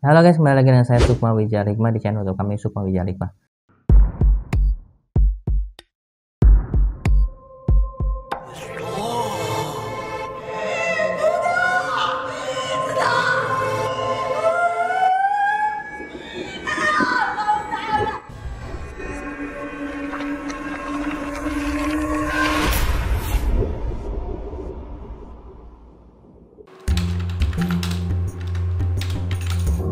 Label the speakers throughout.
Speaker 1: Halo guys, kembali lagi dengan saya Sukma Wijaya Hikmah di channel YouTube kami Sukma Wijaya Hikmah.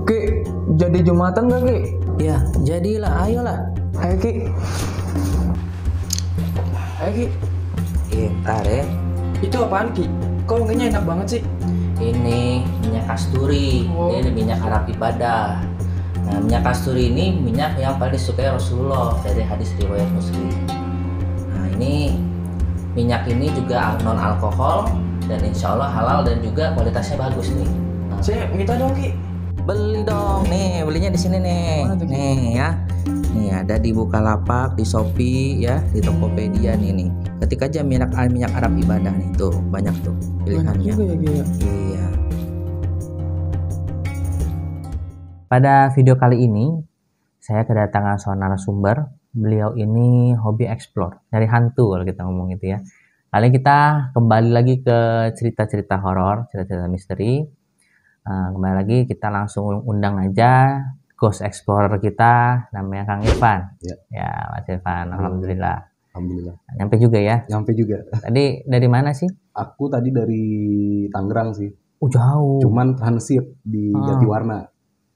Speaker 2: Ki, jadi Jumatan gak Ki?
Speaker 3: Ya, jadilah, ayolah.
Speaker 2: Ayo Ki. Ayo Ki.
Speaker 3: Ntar ya.
Speaker 2: Itu apaan Ki? Kok wanginya enak banget sih?
Speaker 3: Ini minyak kasturi.
Speaker 2: Oh.
Speaker 3: Ini minyak Arab ibadah. Nah, minyak kasturi ini minyak yang paling disukai Rasulullah dari hadis riwayat Muslim. Nah, ini minyak ini juga non alkohol dan insya Allah halal dan juga kualitasnya bagus nih. Nah,
Speaker 2: Saya minta dong Ki.
Speaker 3: beli dong nih, belinya di sini nih.
Speaker 2: Mana tuh, Ki?
Speaker 3: Nih ya. Nih ada di Bukalapak, di Shopee ya, di Tokopedia nih. Ketik aja minyak Arab ibadah nih tuh, banyak tuh
Speaker 2: Banyak
Speaker 3: pilihannya.
Speaker 2: juga ya Ki ya.
Speaker 3: Iya.
Speaker 1: Pada video kali ini saya kedatangan seorang narasumber. Beliau ini hobi explore, nyari hantu kalau kita ngomong gitu ya. Kali ini kita kembali lagi ke cerita-cerita horor, cerita-cerita misteri. Kembali lagi kita langsung undang aja ghost explorer kita, namanya Kang Irfan.
Speaker 4: Ya.
Speaker 1: Mas Irfan, alhamdulillah.
Speaker 4: Alhamdulillah.
Speaker 1: Nyampe juga ya.
Speaker 4: Nyampe juga.
Speaker 1: Tadi dari mana sih?
Speaker 4: Aku tadi dari Tangerang sih.
Speaker 1: Jauh.
Speaker 4: Cuman transit di Jatiwarna.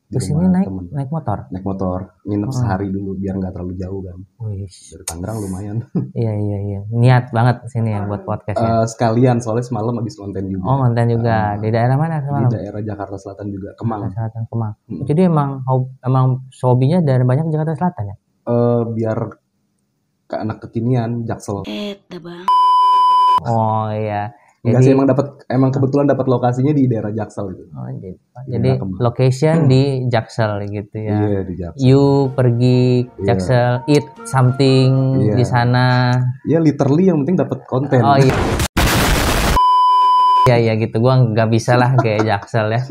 Speaker 4: Di
Speaker 1: Kesini
Speaker 4: rumah
Speaker 1: naik
Speaker 4: temen.
Speaker 1: naik motor.
Speaker 4: Naik motor. Nginep sehari dulu biar nggak terlalu jauh kan.
Speaker 1: Wih.
Speaker 4: Dari Tangerang lumayan.
Speaker 1: Iya. Niat banget sini ya buat podcast ya.
Speaker 4: Sekalian soalnya semalam habis konten juga.
Speaker 1: Oh, konten juga. Di daerah mana
Speaker 4: Di
Speaker 1: semalam?
Speaker 4: daerah Jakarta Selatan juga. Kemang.
Speaker 1: Selatan, Kemang. Jadi emang hobinya dari banyak Jakarta Selatan ya?
Speaker 4: Biar ke anak kekinian Jaksel.
Speaker 1: Oh iya.
Speaker 4: Enggak sih emang kebetulan dapat lokasinya di daerah Jaksel gitu.
Speaker 1: Oh, jadi
Speaker 4: daerah Kemang.
Speaker 1: location di Jaksel gitu ya.
Speaker 4: Iya di Jaksel.
Speaker 1: You pergi Jaksel, eat something
Speaker 4: Iya.
Speaker 1: di sana.
Speaker 4: Ya literally yang penting dapat konten.
Speaker 1: Oh iya. Iya gitu. Gua nggak bisa lah kayak Jaksel ya.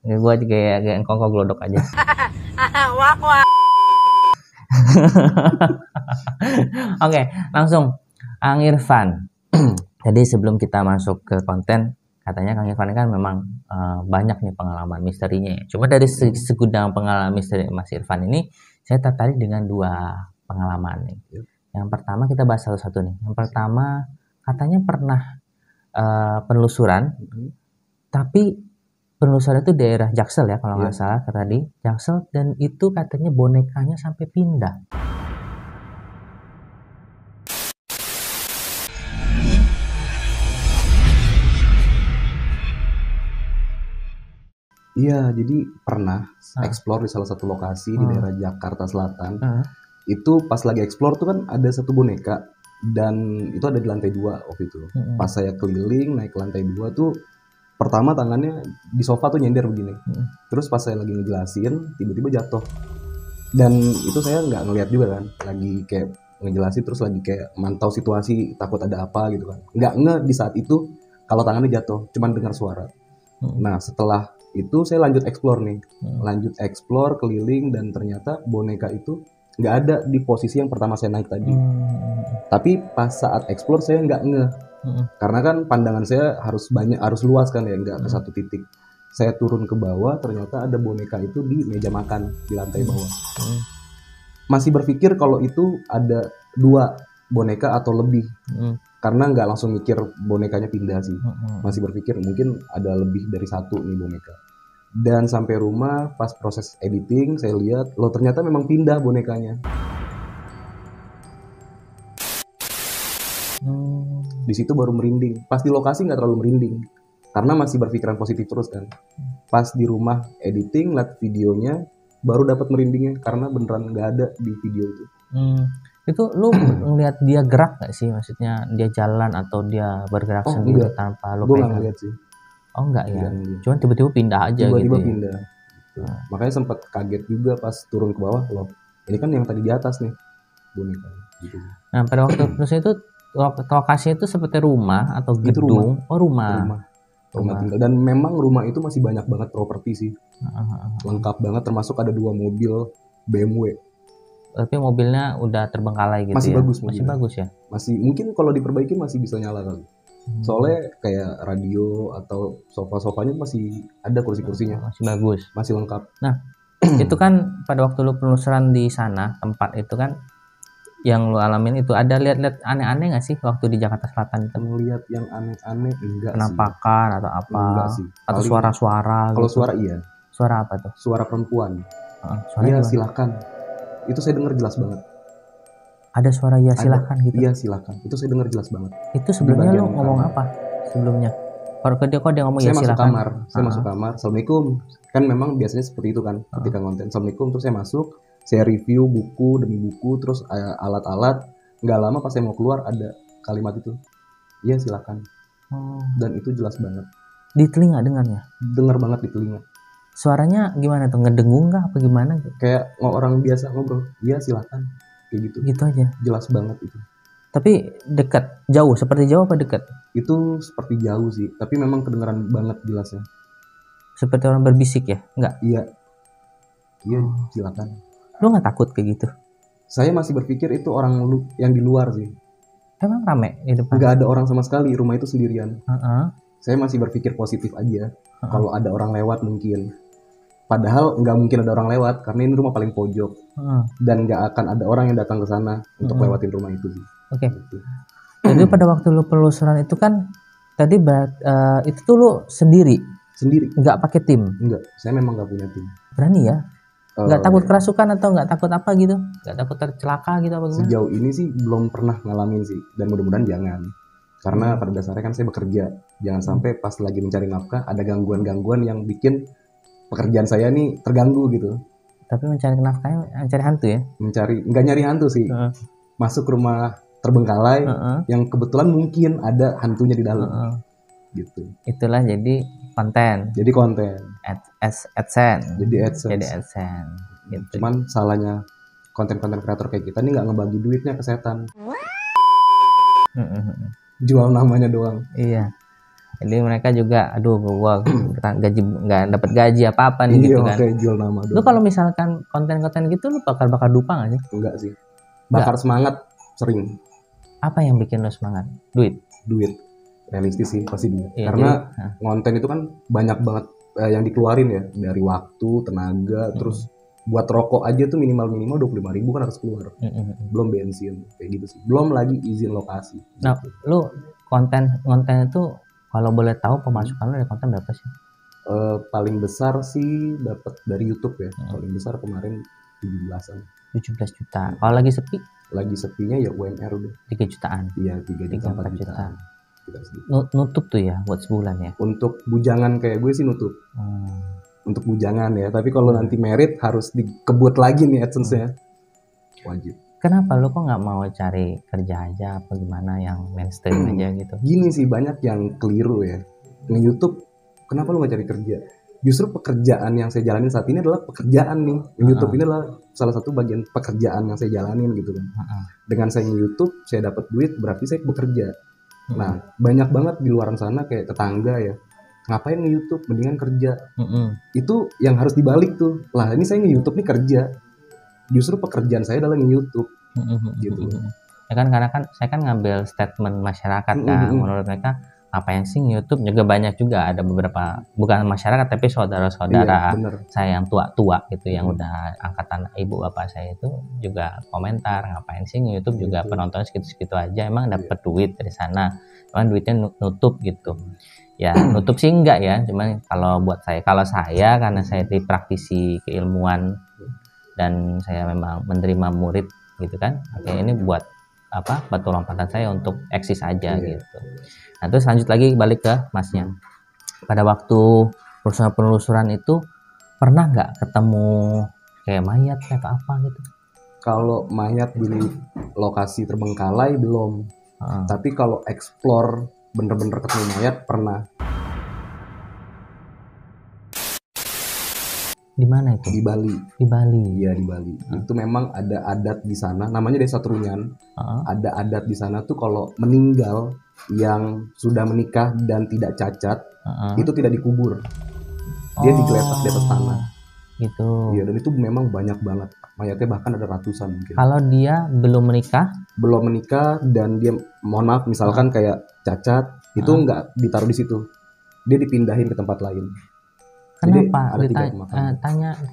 Speaker 4: Iya.
Speaker 1: Gua kayak engkong glodok aja. Oke, langsung Kang Irfan. Jadi sebelum kita masuk ke konten, katanya Kang Irfan kan memang banyak nih pengalaman misterinya ya. Cuma dari segudang pengalaman misteri Mas Irfan ini, saya tertarik dengan dua pengalaman nih. Yang pertama kita bahas satu-satu nih. Yang pertama katanya pernah penelusuran, tapi penelusuran itu daerah Jaksel ya kalau nggak salah tadi. Jaksel dan itu katanya bonekanya sampai pindah.
Speaker 4: Iya, jadi pernah explore di salah satu lokasi di daerah Jakarta Selatan. Itu pas lagi explore tuh kan ada satu boneka dan itu ada di lantai 2 waktu itu. Pas saya keliling naik ke lantai 2 tuh pertama tangannya di sofa tuh nyender begini. Terus pas saya lagi ngejelasin tiba-tiba jatuh. Dan itu saya nggak ngeliat juga kan, lagi kayak ngejelasin terus lagi kayak mantau situasi takut ada apa gitu kan. Nggak nge di saat itu kalau tangannya jatuh, cuman dengar suara. Nah setelah itu saya lanjut explore nih, lanjut explore keliling dan ternyata boneka itu nggak ada di posisi yang pertama saya naik tadi. Tapi pas saat explore saya nggak karena kan pandangan saya harus luas kan ya, nggak ke satu titik. Saya turun ke bawah ternyata ada boneka itu di meja makan di lantai bawah. Masih berpikir kalau itu ada 2 boneka atau lebih. Karena nggak langsung mikir bonekanya pindah sih. Masih berpikir mungkin ada lebih dari 1 nih boneka. Dan sampai rumah pas proses editing saya lihat loh ternyata memang pindah bonekanya. Di situ baru merinding. Pas di lokasi nggak terlalu merinding karena masih berpikiran positif terus kan. Pas di rumah editing lihat videonya baru dapat merindingnya karena beneran nggak ada di video itu.
Speaker 1: Itu lu ngeliat dia gerak nggak sih? Maksudnya dia jalan atau dia bergerak sendiri
Speaker 4: enggak.
Speaker 1: tanpa lu
Speaker 4: Gue nggak
Speaker 1: pegang?
Speaker 4: ngeliat sih.
Speaker 1: Oh enggak ya?
Speaker 4: Enggak.
Speaker 1: Cuman tiba-tiba pindah aja
Speaker 4: Tiba-tiba
Speaker 1: gitu.
Speaker 4: pindah. Gitu. Makanya sempat kaget juga pas turun ke bawah loh. Ini kan yang tadi di atas nih boneka. Gitu.
Speaker 1: Nah pada waktu terus itu lokasinya itu seperti rumah atau
Speaker 4: Itu
Speaker 1: gedung?
Speaker 4: rumah.
Speaker 1: Oh rumah.
Speaker 4: rumah tinggal. Dan memang rumah itu masih banyak banget properti sih, lengkap banget, termasuk ada 2 mobil BMW.
Speaker 1: Tapi mobilnya udah terbengkalai gitu
Speaker 4: Masih
Speaker 1: ya?
Speaker 4: bagus
Speaker 1: Masih
Speaker 4: mobilnya.
Speaker 1: bagus ya?
Speaker 4: Masih mungkin kalau diperbaiki masih bisa nyala kali. Soalnya kayak radio atau sofa-sofanya masih ada, kursi-kursinya
Speaker 1: Masih bagus.
Speaker 4: masih lengkap.
Speaker 1: Nah, itu kan pada waktu lu penelusuran di sana, tempat itu kan yang lu alamin itu, ada lihat-lihat aneh-aneh nggak sih waktu di Jakarta Selatan itu?
Speaker 4: Melihat yang aneh-aneh enggak
Speaker 1: Penampakan atau apa?
Speaker 4: Enggak sih.
Speaker 1: Atau
Speaker 4: Paling-
Speaker 1: suara-suara
Speaker 4: Kalau
Speaker 1: gitu?
Speaker 4: suara iya,
Speaker 1: Suara apa tuh?
Speaker 4: suara perempuan.
Speaker 1: Suara
Speaker 4: Iya
Speaker 1: gimana?
Speaker 4: silakan. Itu saya dengar jelas banget.
Speaker 1: Ada suara ya
Speaker 4: Ada.
Speaker 1: silakan gitu?
Speaker 4: Iya silakan. Itu saya dengar jelas banget.
Speaker 1: Itu sebelumnya
Speaker 4: bagian
Speaker 1: lu ngomong
Speaker 4: kamar.
Speaker 1: apa sebelumnya? Kalau kok dia ngomong
Speaker 4: Saya
Speaker 1: ya
Speaker 4: masuk
Speaker 1: silakan.
Speaker 4: kamar. Saya masuk kamar. Assalamualaikum. Kan memang biasanya seperti itu kan ketika konten. Assalamualaikum, terus saya masuk, saya review buku demi buku, terus alat-alat. Nggak lama pas saya mau keluar ada kalimat itu. Iya silakan. Dan itu jelas banget.
Speaker 1: Di telinga dengarnya?
Speaker 4: Dengar banget di telinga.
Speaker 1: Suaranya gimana tuh? Ngedengung kah apa gimana?
Speaker 4: Kayak orang biasa ngobrol. Iya silakan. Kayak gitu.
Speaker 1: Gitu aja.
Speaker 4: Jelas banget itu.
Speaker 1: Tapi dekat, jauh, seperti jauh apa dekat?
Speaker 4: Itu seperti jauh sih, tapi memang kedengaran banget jelasnya.
Speaker 1: Seperti orang berbisik ya? Enggak.
Speaker 4: Iya. Iya, silakan.
Speaker 1: Lu nggak takut kayak gitu?
Speaker 4: Saya masih berpikir itu orang yang di luar sih.
Speaker 1: Emang rame di depan?
Speaker 4: Nggak ada orang sama sekali, rumah itu sendirian.
Speaker 1: Heeh.
Speaker 4: Saya masih berpikir positif aja. Kalau ada orang lewat mungkin. Padahal nggak mungkin ada orang lewat karena ini rumah paling pojok. Dan nggak akan ada orang yang datang ke sana untuk lewatin rumah itu sih.
Speaker 1: Oke.
Speaker 4: Gitu.
Speaker 1: Jadi pada waktu lu penelusuran itu kan tadi itu tuh lu sendiri,
Speaker 4: Sendiri?
Speaker 1: nggak pakai tim?
Speaker 4: Enggak, saya memang nggak punya tim.
Speaker 1: Berani ya?
Speaker 4: Eh,
Speaker 1: Nggak takut kerasukan atau nggak takut apa gitu? Nggak takut tercelaka gitu apa gimana?
Speaker 4: Sejauh ini sih belum pernah ngalamin sih. Dan mudah-mudahan jangan. Karena pada dasarnya kan saya bekerja. Jangan sampai pas lagi mencari nafkah ada gangguan-gangguan yang bikin pekerjaan saya nih terganggu gitu.
Speaker 1: Tapi mencari nafkahnya mencari hantu ya?
Speaker 4: Nggak nyari hantu sih. Masuk rumah terbengkalai yang kebetulan mungkin ada hantunya di dalam. Gitu.
Speaker 1: Itulah jadi konten.
Speaker 4: Jadi konten.
Speaker 1: AdSense.
Speaker 4: Jadi AdSense.
Speaker 1: Jadi AdSense. Gitu.
Speaker 4: Cuman salahnya konten-konten kreator kayak kita nih nggak ngebagi duitnya ke setan. Jual namanya doang.
Speaker 1: Iya. Jadi mereka juga, aduh gua gaji nggak dapat gaji apa nih gitu kan.
Speaker 4: Kayak jual nama doang.
Speaker 1: Lu kalau misalkan konten-konten gitu lu bakal dupa nggak sih?
Speaker 4: Enggak sih. Bakar semangat sering.
Speaker 1: Apa yang bikin lu semangat? Duit.
Speaker 4: Realistis sih pasti duit.
Speaker 1: Iya,
Speaker 4: Karena
Speaker 1: jadi,
Speaker 4: konten itu kan banyak banget yang dikeluarin ya, dari waktu, tenaga, terus buat rokok aja tuh minimal 25.000 kan harus keluar. Belum bensin kayak gitu sih. Belum lagi izin lokasi.
Speaker 1: Nah, lu konten itu kalau boleh tahu pemasukan lu dari konten berapa sih?
Speaker 4: Paling besar sih dapat dari YouTube ya. Paling besar kemarin 17-an.
Speaker 1: 17 juta. Kalau lagi sepi?
Speaker 4: Lagi sepinya ya UMR udah
Speaker 1: 3 jutaan.
Speaker 4: Iya 3
Speaker 1: 4
Speaker 4: juta
Speaker 1: juta.
Speaker 4: Tidak sedikit.
Speaker 1: Nutup tuh ya buat sebulan ya.
Speaker 4: Untuk bujangan kayak gue sih nutup. Untuk bujangan ya. Tapi kalau nanti merit harus dikebut lagi nih AdSense-nya. Wajib.
Speaker 1: Kenapa lu kok nggak mau cari kerja aja apa gimana yang mainstream aja gitu?
Speaker 4: Gini sih banyak yang keliru ya. Nge-YouTube kenapa lu nggak cari kerja? Justru pekerjaan yang saya jalanin saat ini adalah pekerjaan nih. YouTube ini adalah salah satu bagian pekerjaan yang saya jalanin gitu kan. Dengan saya nge-YouTube, saya dapat duit, berarti saya bekerja. Nah, banyak banget di luar sana kayak tetangga ya. Ngapain nge-YouTube? Mendingan kerja. Itu yang harus dibalik tuh. Lah, ini saya nge-YouTube nih kerja. Justru pekerjaan saya adalah nge-YouTube. Gitu.
Speaker 1: Ya kan karena kan saya kan ngambil statement masyarakat kan. Menurut mereka apa yang sih YouTube juga banyak juga ada beberapa bukan masyarakat tapi saudara-saudara saya yang tua-tua gitu yang udah angkatan ibu bapak saya itu juga komentar ngapain sih YouTube juga penonton segitu-segitu aja emang dapat duit dari sana emang duitnya nutup gitu ya nutup sih enggak ya cuman kalau buat saya karena saya di praktisi keilmuan dan saya memang menerima murid gitu kan oke ini buat batu lompatan saya untuk eksis aja gitu. Nah terus lanjut lagi balik ke masnya. Pada waktu penelusuran itu pernah nggak ketemu kayak mayat atau apa gitu?
Speaker 4: Kalau mayat di lokasi terbengkalai belum. Tapi kalau explore bener-bener ketemu mayat pernah.
Speaker 1: Di mana itu?
Speaker 4: Di Bali.
Speaker 1: Di Bali.
Speaker 4: Iya di Bali. Itu memang ada adat di sana. Namanya Desa Trunyan. ada adat di sana tuh kalau meninggal yang sudah menikah dan tidak cacat itu tidak dikubur, dia digeletak di atas tanah
Speaker 1: gitu.
Speaker 4: Iya, dan itu memang banyak banget mayatnya, bahkan ada ratusan mungkin.
Speaker 1: Kalau dia belum menikah
Speaker 4: dan dia mohon maaf misalkan kayak cacat, itu nggak ditaruh di situ, dia dipindahin ke tempat lain.
Speaker 1: Kenapa?
Speaker 4: Jadi ada 3 pemakaman.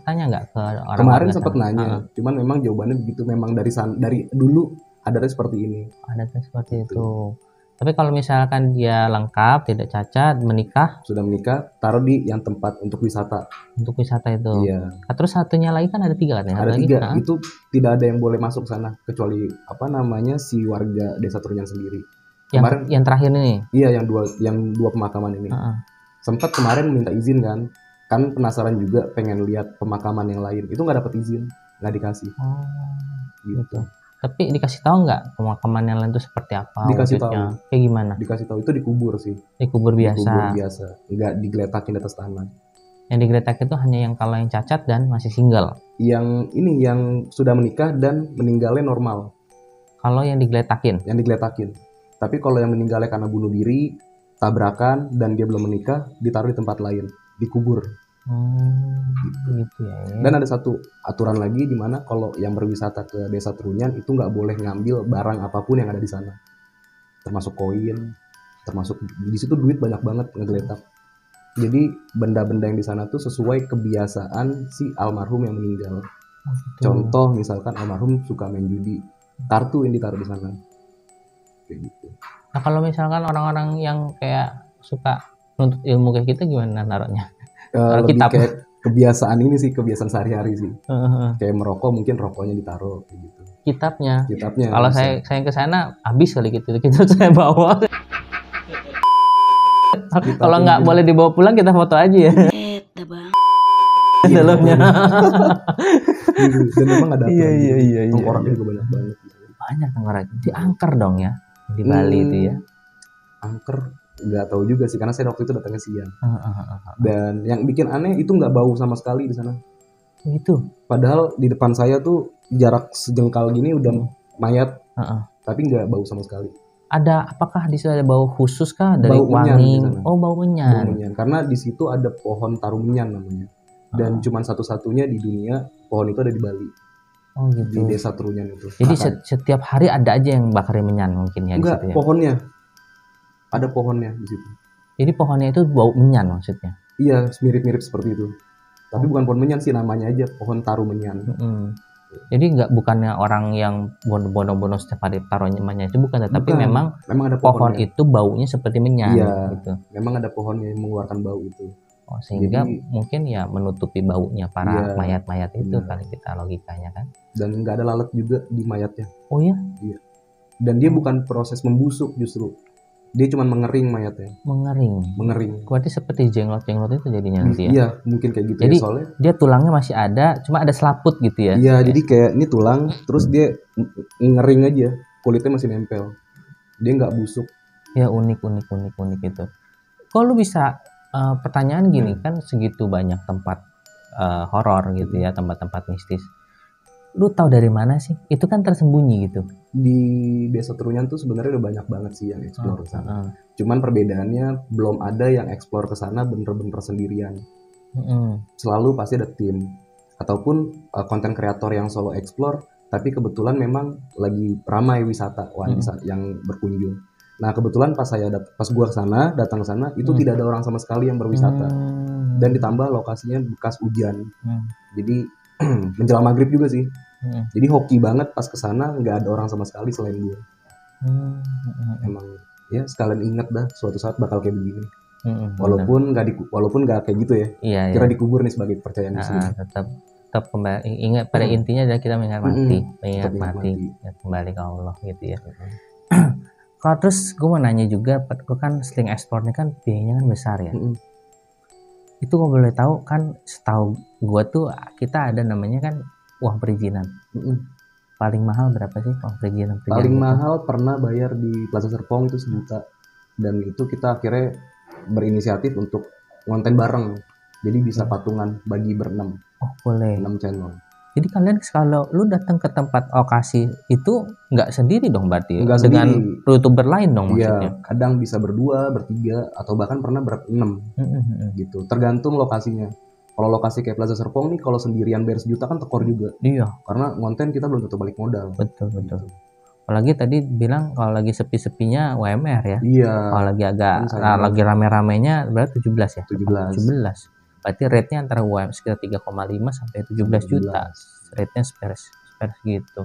Speaker 1: Tanya nggak ke orang?
Speaker 4: Kemarin sempat nanya, cuman memang jawabannya begitu, memang dari dulu adatnya seperti ini.
Speaker 1: Adatnya seperti itu. Tapi kalau misalkan dia lengkap, tidak cacat,
Speaker 4: sudah menikah, taruh di yang tempat untuk wisata.
Speaker 1: Untuk wisata itu.
Speaker 4: Iya.
Speaker 1: Nah, terus satunya lagi kan ada 3 kan ya?
Speaker 4: Ada 3. Itu tidak ada yang boleh masuk sana kecuali si warga desa Trunyan sendiri.
Speaker 1: Yang terakhir ini.
Speaker 4: Iya, yang dua pemakaman ini. Sempat kemarin minta izin kan penasaran juga pengen lihat pemakaman yang lain. Itu nggak dapat izin, nggak dikasih.
Speaker 1: Gitu. Tapi dikasih tahu nggak pemakaman yang lain itu seperti apa?
Speaker 4: Dikasih tahu.
Speaker 1: Kayak gimana?
Speaker 4: Dikasih tahu, itu dikubur sih.
Speaker 1: Dikubur biasa.
Speaker 4: Dikubur biasa, nggak digeletakin di atas tanah.
Speaker 1: Yang digeletak itu hanya yang kalau yang cacat dan masih single.
Speaker 4: Yang ini yang sudah menikah dan meninggalnya normal.
Speaker 1: Kalau yang digeletakin?
Speaker 4: Yang digeletakin. Tapi kalau yang meninggalnya karena bunuh diri, tabrakan, dan dia belum menikah, ditaruh di tempat lain, dikubur.
Speaker 1: Gitu ya.
Speaker 4: Dan ada satu aturan lagi di mana kalau yang berwisata ke desa Trunyan itu nggak boleh ngambil barang apapun yang ada di sana, termasuk koin, termasuk di situ duit banyak banget ngegeletak. Jadi benda-benda yang di sana tuh sesuai kebiasaan si almarhum yang meninggal. Contoh misalkan almarhum suka main judi, kartu yang ditaruh di sana. Kayak gitu.
Speaker 1: Nah kalau misalkan orang-orang yang kayak suka nuntut ilmu kayak kita gimana naruhnya?
Speaker 4: Lebih kitab. Kayak kebiasaan ini sih, kebiasaan sehari-hari sih. Kayak merokok mungkin rokoknya ditaruh kayak gitu.
Speaker 1: Kitabnya.
Speaker 4: Kalau
Speaker 1: saya ke sana habis kali gitu saya bawa. Kalau nggak boleh dibawa pulang kita foto aja ya. Dalamnya.
Speaker 4: Dan memang ada.
Speaker 1: Iya.
Speaker 4: Tengkoraknya juga banyak banget.
Speaker 1: Banyak tengkorak. Diangker dong ya di Bali itu ya.
Speaker 4: Angker nggak tahu juga sih, karena saya waktu itu datangnya siang. Dan yang bikin aneh itu nggak bau sama sekali di sana.
Speaker 1: Itu.
Speaker 4: Padahal di depan saya tuh jarak sejengkal gini udah mayat, tapi nggak bau sama sekali.
Speaker 1: Apakah di situ ada bau khusus kah dari
Speaker 4: bau
Speaker 1: wangi?
Speaker 4: Oh,
Speaker 1: bau menyan.
Speaker 4: Karena di situ ada pohon tarum menyan namanya. Dan cuma satu-satunya di dunia pohon itu ada di Bali.
Speaker 1: Oh gitu.
Speaker 4: Di desa Trunyan itu.
Speaker 1: Jadi setiap hari ada aja yang bakar menyan mungkin ya.
Speaker 4: Enggak,
Speaker 1: di situ ya?
Speaker 4: Pohonnya. Ada pohonnya di situ.
Speaker 1: Jadi pohonnya itu bau menyan maksudnya?
Speaker 4: Iya, mirip-mirip seperti itu. Tapi bukan pohon menyan sih, namanya aja pohon tarum menyan.
Speaker 1: Jadi bukannya orang yang bono-bono setiap hari taruh menyan itu bukan, tapi memang
Speaker 4: ada
Speaker 1: pohon itu baunya seperti menyan.
Speaker 4: Iya,
Speaker 1: gitu.
Speaker 4: Memang ada pohon yang mengeluarkan bau itu.
Speaker 1: Sehingga mungkin ya menutupi baunya para mayat-mayat itu kali kita logikanya kan. Dan
Speaker 4: nggak ada lalat juga di mayatnya.
Speaker 1: Oh ya?
Speaker 4: Iya. Dan dia bukan proses membusuk justru. Dia cuma mengering mayatnya. Mengering.
Speaker 1: Berarti seperti jenglot-jenglot itu jadinya nanti ya?
Speaker 4: Iya, mungkin kayak gitu.
Speaker 1: Jadi
Speaker 4: ya, soalnya
Speaker 1: dia tulangnya masih ada, cuma ada selaput gitu ya?
Speaker 4: Iya, jadi kayak ini tulang, terus dia ngering aja, kulitnya masih nempel. Dia nggak busuk.
Speaker 1: Ya unik itu. Kok lu bisa pertanyaan gini, kan segitu banyak tempat horor gitu ya, tempat-tempat mistis. Lu tahu dari mana sih? Itu kan tersembunyi gitu.
Speaker 4: Di desa Trunyan tuh sebenarnya udah banyak banget sih yang explore ke sana. Cuman perbedaannya belum ada yang explore ke sana bener-bener sendirian. Selalu pasti ada tim ataupun konten kreator yang solo explore, tapi kebetulan memang lagi ramai wisata yang berkunjung. Nah, kebetulan pas gua datang ke sana itu tidak ada orang sama sekali yang berwisata. Dan ditambah lokasinya bekas hujan. Jadi menjelang maghrib juga sih. Jadi hoki banget pas kesana nggak ada orang sama sekali selain gue. Emang ya sekalian inget dah suatu saat bakal kayak begini. Walaupun nggak kayak gitu ya.
Speaker 1: Iya,
Speaker 4: kira dikubur nih sebagai kepercayaan Muslim.
Speaker 1: Tetap kembali ingat pada intinya adalah kita mengingat mati, kembali ke Allah gitu ya. Kalau terus gue mau nanya juga, gue kan sering ekspornya kan biayanya kan besar ya. Itu gue boleh tahu kan, setahu gue tuh kita ada namanya kan uang perizinan. Paling mahal berapa sih uang perizinan?
Speaker 4: Paling mahal pernah bayar di Plaza Serpong itu 1 juta. Dan itu kita akhirnya berinisiatif untuk ngonten bareng. Jadi bisa patungan bagi ber-6.
Speaker 1: Oh boleh.
Speaker 4: 6 channel.
Speaker 1: Jadi kalian kalau lu datang ke tempat lokasi itu nggak sendiri dong berarti
Speaker 4: Nggak
Speaker 1: dengan
Speaker 4: sendiri.
Speaker 1: YouTuber lain dong maksudnya.
Speaker 4: Iya, kadang bisa berdua, bertiga, atau bahkan pernah berenam gitu. Tergantung lokasinya. Kalau lokasi kayak Plaza Serpong nih, kalau sendirian bayar sejuta kan tekor juga.
Speaker 1: Iya,
Speaker 4: Karena konten kita belum tentu balik modal.
Speaker 1: betul. Apalagi tadi bilang kalau lagi sepi-sepinya UMR ya.
Speaker 4: Iya.
Speaker 1: Kalau lagi
Speaker 4: Kan
Speaker 1: lagi rame-ramenya berarti 17 ya?
Speaker 4: 17.
Speaker 1: Berarti rate-nya antara UMR sekitar 3,5 sampai 17 juta. Rate-nya spare gitu.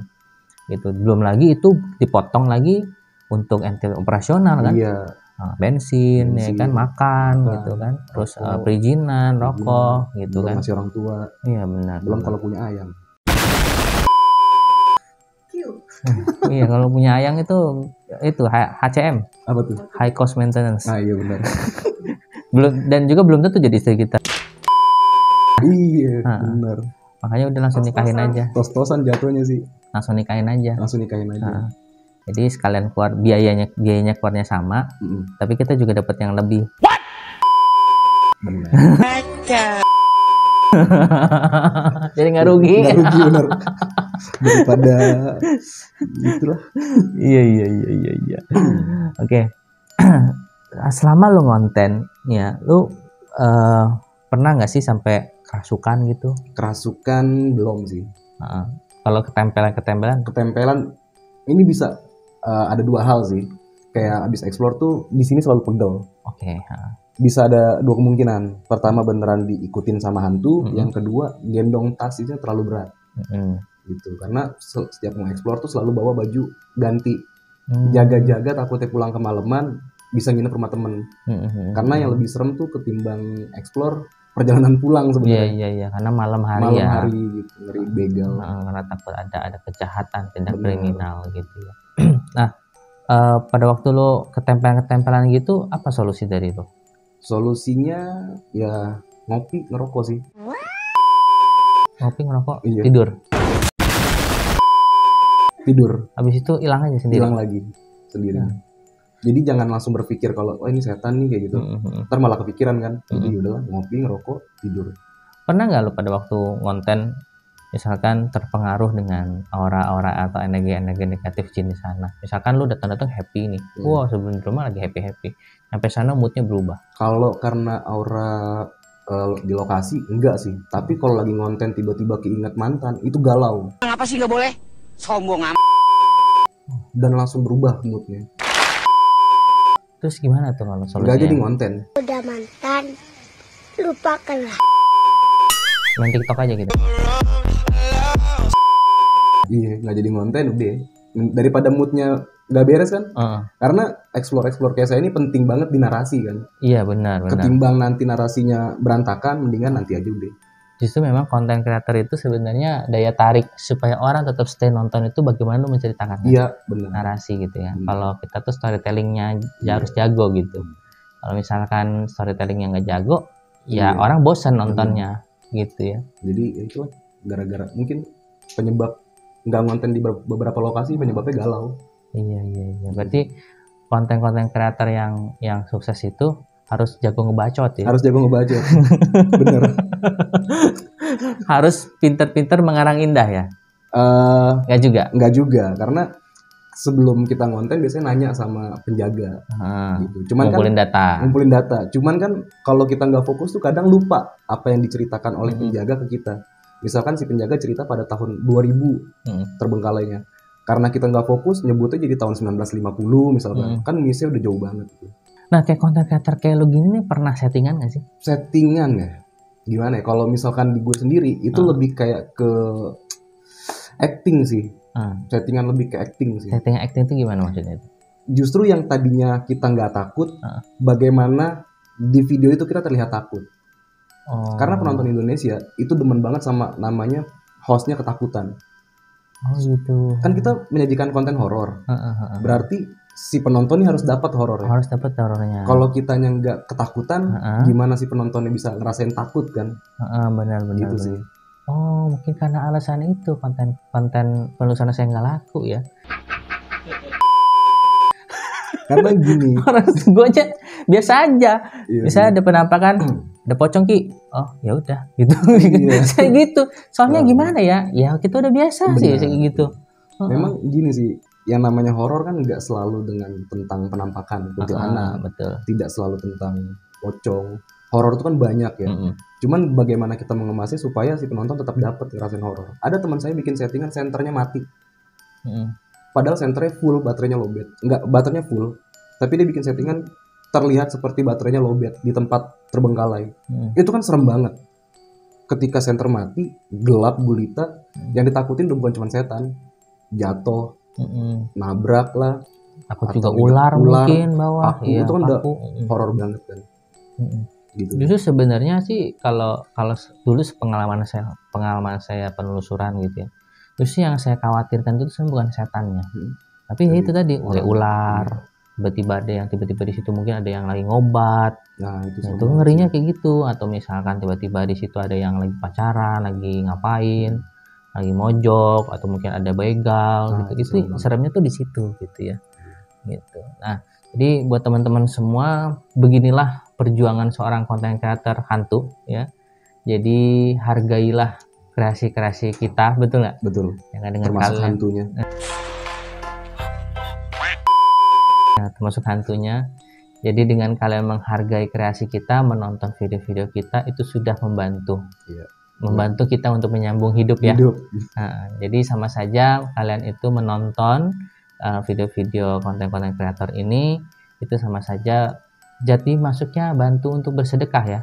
Speaker 1: Gitu. Belum lagi itu dipotong lagi untuk entitas operasional kan?
Speaker 4: Iya.
Speaker 1: Nah, bensin ya kan, makan gitu kan. Terus perizinan, rokok gitu
Speaker 4: belum
Speaker 1: kan.
Speaker 4: masih orang tua.
Speaker 1: Iya benar.
Speaker 4: Belum kalau punya ayam.
Speaker 1: Iya, kalau punya ayang itu HCM,
Speaker 4: Apa tuh?
Speaker 1: high cost maintenance.
Speaker 4: Nah, iya benar.
Speaker 1: Dan juga belum tentu jadi istri kita.
Speaker 4: Iya, benar.
Speaker 1: Makanya udah langsung nikahin aja.
Speaker 4: Tos-tosan jatuhnya sih.
Speaker 1: Langsung nikahin aja.
Speaker 4: Langsung nikahin aja.
Speaker 1: Jadi sekalian keluar biayanya keluarnya sama, tapi kita juga dapat yang lebih.
Speaker 4: Benar.
Speaker 1: Jadi nggak rugi.
Speaker 4: Nggak rugi benar. Daripada itulah.
Speaker 1: Iya. Oke. Selama lu ngonten, ya, lu pernah nggak sih sampai kerasukan gitu?
Speaker 4: Kerasukan belum sih.
Speaker 1: Kalau ketempelan
Speaker 4: Ini bisa ada dua hal sih. Kayak abis explore tuh di sini selalu pegel.
Speaker 1: Oke.
Speaker 4: Bisa ada dua kemungkinan. Pertama beneran diikutin sama hantu, yang kedua gendong tas itu terlalu berat. Gitu. Karena setiap mau explore tuh selalu bawa baju ganti. Jaga-jaga takutnya pulang kemalaman bisa nginep rumah temen. Karena yang lebih serem tuh ketimbang explore perjalanan pulang sebenarnya.
Speaker 1: Iya, karena malam hari
Speaker 4: gitu, ngeri begal.
Speaker 1: Karena takut ada kejahatan, tindak kriminal gitu ya. Nah, pada waktu lo ketempelan gitu, apa solusi dari lo?
Speaker 4: Solusinya ya ngopi, ngerokok sih.
Speaker 1: Ngopi, ngerokok,
Speaker 4: iya. Tidur.
Speaker 1: Habis itu hilang aja sendiri.
Speaker 4: Hilang lagi sendiri. Jadi jangan langsung berpikir kalau ini setan nih kayak gitu. Ntar malah kepikiran kan. Jadi udahlah ngopi, ngerokok, tidur.
Speaker 1: Pernah nggak lo pada waktu ngonten misalkan terpengaruh dengan aura-aura atau energi-energi negatif jin di sana? Misalkan lo datang-datang happy nih. Wow, sebelum di rumah lagi happy. Sampai sana moodnya berubah.
Speaker 4: Kalau karena aura di lokasi enggak sih. Tapi kalau lagi ngonten tiba-tiba keinget mantan itu galau.
Speaker 5: Apa sih nggak boleh? Sombong amat.
Speaker 4: Dan langsung berubah moodnya.
Speaker 1: Terus gimana tuh kalau solusinya?
Speaker 4: Enggak jadi ngonten.
Speaker 6: Udah mantan, lupakanlah.
Speaker 1: Main TikTok aja gitu.
Speaker 4: Iya, nggak jadi ngonten udah. Daripada moodnya nggak beres kan? Karena explore kayak saya ini penting banget di narasi kan.
Speaker 1: Iya benar.
Speaker 4: Ketimbang nanti narasinya berantakan, mendingan nanti aja udah.
Speaker 1: Justru memang konten kreator itu sebenarnya daya tarik supaya orang tetap stay nonton itu bagaimana lu menceritakan narasi gitu ya. Kalau kita tuh storytellingnya harus jago gitu. Kalau misalkan storytellingnya nggak jago, ya orang bosan nontonnya gitu ya.
Speaker 4: Jadi itu gara-gara mungkin penyebab nggak ngonten di beberapa lokasi penyebabnya galau.
Speaker 1: Iya. Berarti konten-konten kreator yang sukses itu harus jago ngebacot ya.
Speaker 4: Harus jago ngebacot. Bener.
Speaker 1: Harus pinter-pinter mengarang indah ya. Nggak juga. Karena sebelum kita ngonten biasanya nanya sama penjaga. Gitu. Cuman ngumpulin data. Cuman kan kalau kita nggak fokus tuh kadang lupa apa yang diceritakan oleh penjaga ke kita. Misalkan si penjaga cerita pada tahun 2000 terbengkalainya. Karena kita nggak fokus nyebutnya jadi tahun 1950 misalkan. Kan misalnya udah jauh banget gitu. Nah, kayak konten kreator kayak lo gini nih pernah settingan gak sih?
Speaker 4: Settingan ya? Gimana ya? Kalau misalkan di gue sendiri itu lebih kayak ke acting sih. Settingan lebih ke acting sih.
Speaker 1: Settingan acting itu gimana maksudnya?
Speaker 4: Justru yang tadinya kita nggak takut, bagaimana di video itu kita terlihat takut. Karena penonton Indonesia itu demen banget sama namanya hostnya ketakutan.
Speaker 1: Oh gitu.
Speaker 4: Kan kita menyajikan konten horor. Berarti si penonton ini harus dapat horornya.
Speaker 1: Harus dapat horornya.
Speaker 4: Kalau kitanya nggak ketakutan, gimana si penontonnya bisa ngerasain takut kan?
Speaker 1: Benar.
Speaker 4: Gitu sih.
Speaker 1: Oh, mungkin karena alasan itu konten penulisan saya nggak laku ya.
Speaker 4: Karena gini.
Speaker 1: Gue aja biasa aja. Bisa ada penampakan ada pocong Ki, oh ya udah gitu.
Speaker 4: Iya.
Speaker 1: Saya gitu, soalnya gimana ya kita udah biasa sih
Speaker 4: Benar.
Speaker 1: kayak gitu.
Speaker 4: Memang gini sih, yang namanya horor kan nggak selalu dengan tentang penampakan kuntilanak,
Speaker 1: Betul.
Speaker 4: tidak selalu tentang pocong. Horor itu kan banyak ya. Cuman bagaimana kita mengemasnya supaya si penonton tetap dapat ngerasain horor. Ada teman saya bikin settingan senternya mati. Padahal senternya full, baterainya lowbat. Enggak, baterainya full. Tapi dia bikin settingan terlihat seperti baterainya lowbat di tempat terbengkalai. Itu kan serem banget. Ketika senter mati, gelap gulita, yang ditakutin udah bukan cuma setan, jatuh, nabrak lah.
Speaker 1: Takut juga
Speaker 4: atau
Speaker 1: ular mungkin bawah.
Speaker 4: Paku, itu kan udah horor banget kan. Gitu.
Speaker 1: Justru sebenarnya sih kalau dulu pengalaman saya penelusuran gitu ya. Justru yang saya khawatirkan itu sebenarnya bukan setannya. Tapi ya itu tadi ular, tiba-tiba ada yang tiba-tiba di situ mungkin ada yang lagi ngobat.
Speaker 4: Nah,
Speaker 1: itu ngerinya kayak gitu. Atau misalkan tiba-tiba di situ ada yang lagi pacaran, lagi ngapain, lagi mojok, atau mungkin ada begal gitu. Itu seremnya tuh di situ gitu ya. Gitu. Nah, jadi buat teman-teman semua, beginilah perjuangan seorang content creator hantu ya. Jadi hargailah kreasi-kreasi kita, betul nggak?
Speaker 4: Betul.
Speaker 1: Yang dengan
Speaker 4: termasuk
Speaker 1: kalian,
Speaker 4: hantunya.
Speaker 1: Termasuk hantunya. Jadi dengan kalian menghargai kreasi kita, menonton video-video kita, itu sudah membantu.
Speaker 4: Iya.
Speaker 1: Membantu kita untuk menyambung hidup ya. Nah, jadi sama saja kalian itu menonton video-video konten-konten kreator ini, itu sama saja jadi masuknya bantu untuk bersedekah ya.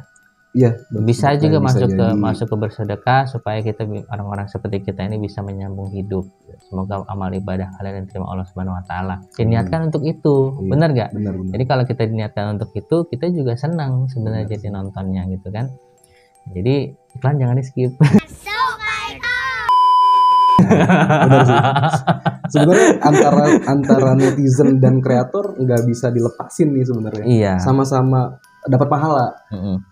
Speaker 4: Iya,
Speaker 1: Bisa juga masuk ke bersedekah supaya kita orang-orang seperti kita ini bisa menyambung hidup. Semoga amal ibadah kalian diterima Allah Subhanahu wa taala. Diniatkan untuk itu.
Speaker 4: Iya,
Speaker 1: Benar gak?
Speaker 4: Benar.
Speaker 1: Jadi kalau kita diniatkan untuk itu, kita juga senang sebenarnya jadi nontonnya gitu kan. Jadi iklan jangan di skip.
Speaker 4: Benar sih. Sebenarnya antara netizen dan kreator nggak bisa dilepasin nih sebenarnya.
Speaker 1: Iya.
Speaker 4: Sama-sama dapat pahala.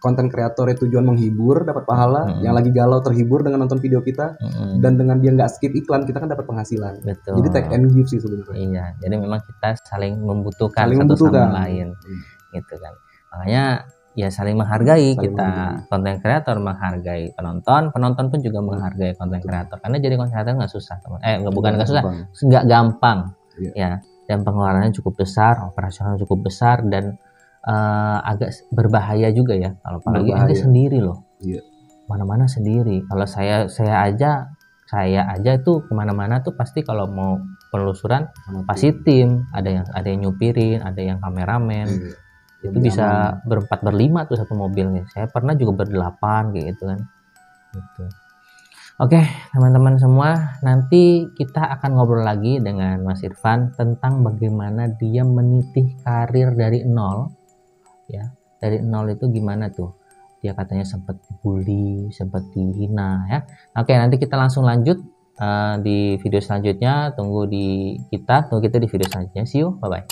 Speaker 4: Konten kreator tujuan menghibur, dapat pahala. Yang lagi galau terhibur dengan nonton video kita. Dan dengan dia nggak skip iklan, kita kan dapat penghasilan.
Speaker 1: Betul.
Speaker 4: Jadi take and give sih sebenarnya.
Speaker 1: Iya. Jadi memang kita saling membutuhkan satu sama lain, gitu kan. Makanya ya saling menghargai kita. Konten kreator menghargai penonton pun juga menghargai konten kreator. Karena jadi konten kreator nggak susah, teman. Bukan nggak susah, nggak gampang. Ya. Dan pengeluarannya cukup besar, operasional cukup besar dan agak berbahaya juga ya. Kalau apalagi Anda sendiri loh.
Speaker 4: Iya.
Speaker 1: Mana-mana sendiri. Kalau saya aja tuh kemana-mana tuh pasti kalau mau penelusuran pasti tim. Ada yang nyupirin, ada yang kameramen. Itu bisa berempat berlima tuh satu mobilnya. Saya pernah juga berdelapan kayak gitu kan. Gitu. Oke, teman-teman semua, nanti kita akan ngobrol lagi dengan Mas Irfan tentang bagaimana dia meniti karir dari nol. Ya, dari nol itu gimana tuh? Dia katanya sempat dibully, sempat dihina ya. Oke, nanti kita langsung lanjut di video selanjutnya. Tunggu kita di video selanjutnya. See you, bye bye.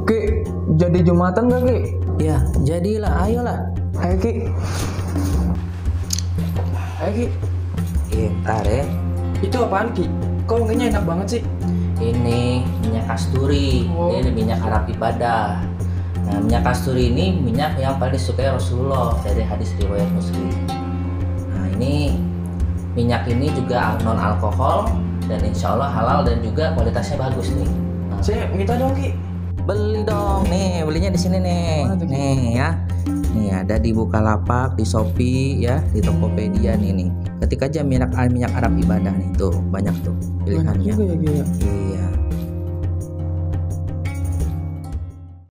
Speaker 2: Ki, jadi Jumatan gak Ki?
Speaker 3: Ya, jadilah, ayolah.
Speaker 2: Ayo Ki. Ayo Ki.
Speaker 3: Ntar ya.
Speaker 2: Itu apaan Ki? Kok wanginya enak banget sih?
Speaker 3: Ini minyak kasturi. Ini minyak Arab ibadah. Nah, minyak kasturi ini minyak yang paling disukai Rasulullah dari hadis riwayat Muslim. Nah, ini minyak ini juga non alkohol dan insya Allah halal dan juga kualitasnya bagus nih. Nah,
Speaker 2: Saya minta dong Ki.
Speaker 3: beli dong nih, belinya di sini nih. Nih ya. Nih ada di Bukalapak, di Shopee ya, di Tokopedia nih. Ketik aja minyak Arab ibadah nih tuh, banyak tuh pilihannya.
Speaker 2: Banyak juga ya.
Speaker 3: Iya.